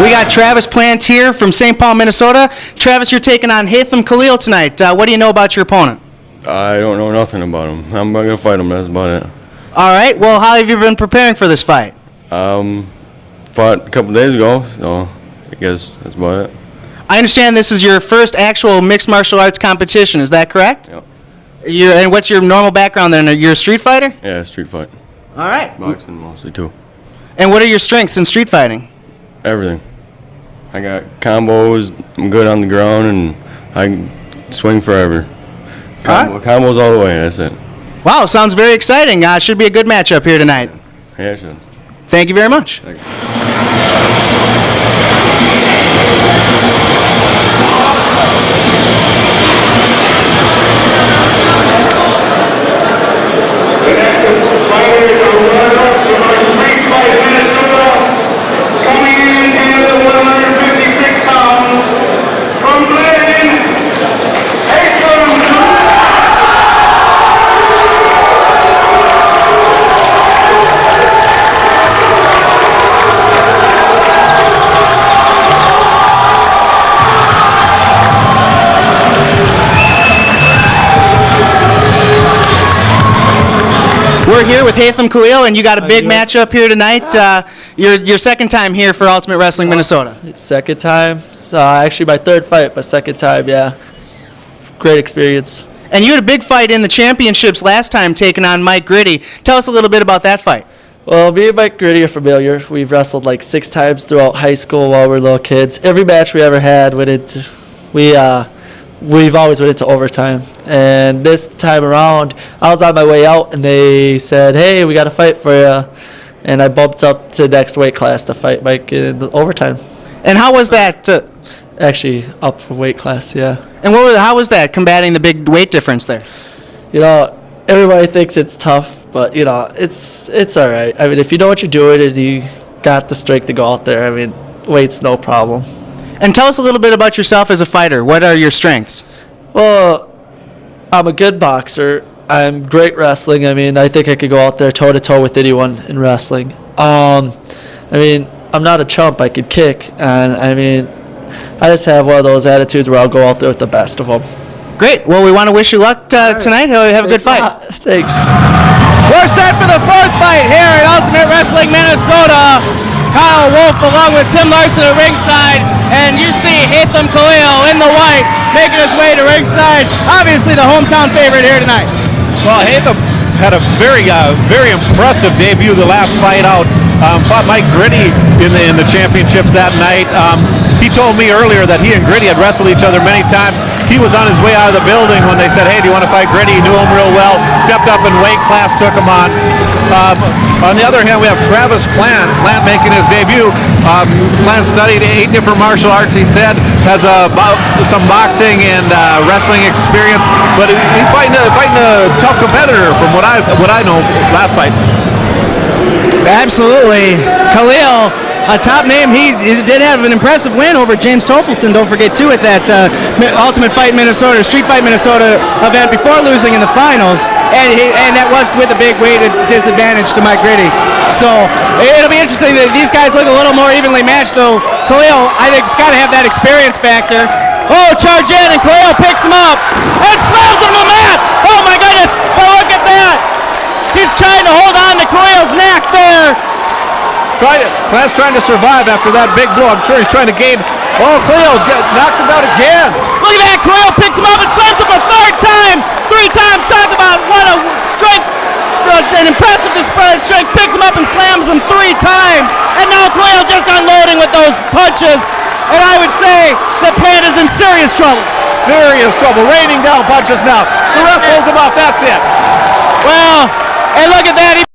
We got Travis Plant here from St. Paul, Minnesota. Travis, you're taking on Haythem Khalil tonight. What do you know about your opponent? I don't know nothing about him. I'm going to fight him. That's about it. All right. Well, how have you been preparing for this fight? Fought a couple days ago, so I guess that's about it. I understand this is your first actual mixed martial arts competition. Is that correct? Yep. And what's your normal background then? You're a street fighter? Yeah, street fight. All right. Boxing mostly, too. And what are your strengths in street fighting? Everything. I got combos. I'm good on the ground, and I can swing forever. Combos all the way. That's it. Wow, sounds very exciting. Should be a good matchup here tonight. Yeah, it should. Thank you very much. Thank you. We're here with Haythem Khalil, and you got a big matchup here tonight. Your second time here for Ultimate Wrestling Minnesota. Second time. Actually my third fight, but second time, yeah. Great experience. And you had a big fight in the championships last time, taking on Mike Gritty. Tell us a little bit about that fight. Well, me and Mike Gritty are familiar. We've wrestled like 6 times throughout high school while we were little kids. Every match we ever had we've always went into overtime. And this time around, I was on my way out, and they said, hey, we got a fight for you. And I bumped up to next weight class to fight Mike in the overtime. And how was that? Actually, up for weight class, yeah. And how was that, combating the big weight difference there? You know, everybody thinks it's tough, but, you know, it's all right. I mean, if you know what you're doing and you got the strength to go out there, I mean, weight's no problem. And tell us a little bit about yourself as a fighter. What are your strengths? Well, I'm a good boxer. I'm great wrestling. I mean, I think I could go out there toe-to-toe with anyone in wrestling. I mean, I'm not a chump. I could kick. And, I mean, I just have one of those attitudes where I'll go out there with the best of them. Great. Well, we want to wish you luck tonight. Have a good fight. Thanks. We're set for the fourth fight here at Ultimate Wrestling Minnesota. Kyle Wolf along with Tim Larson at ringside, and you see Haythem Khalil in the white making his way to ringside. Obviously the hometown favorite here tonight. Well, Haythem had a very impressive debut the last fight out. Fought Mike Gritty in the championships that night. He told me earlier that he and Gritty had wrestled each other many times. He was on his way out of the building when they said, hey, do you want to fight Gritty? He knew him real well, stepped up in weight class, took him on. On the other hand, we have Travis Plant making his debut. Plant studied 8 different martial arts, he said, has some boxing and wrestling experience, but he's fighting a tough competitor from what I know last fight. Absolutely. Khalil, a top name. He did have an impressive win over James Tofelson, don't forget, too, at that Ultimate Fight Minnesota, Street Fight Minnesota event before losing in the finals. And that was with a big weight disadvantage to Mike Gritty. So it'll be interesting that these guys look a little more evenly matched, though. Khalil, I think, has got to have that experience factor. Oh, charge in, and Khalil picks him up and slams him on the mat. Oh, my goodness. But look at that. He's trying to hold on to Khalil's neck there. Plant's trying to survive after that big blow. I'm sure he's trying to gain. Oh, Khalil knocks him out again. Look at that. Khalil picks him up and slams him a third time. 3 times. Talk about what a strength, an impressive display of strength. Picks him up and slams him 3 times. And now Khalil just unloading with those punches. And I would say that Plant is in serious trouble. Serious trouble. Raining down punches now. The ref pulls him off. That's it. Well, and look at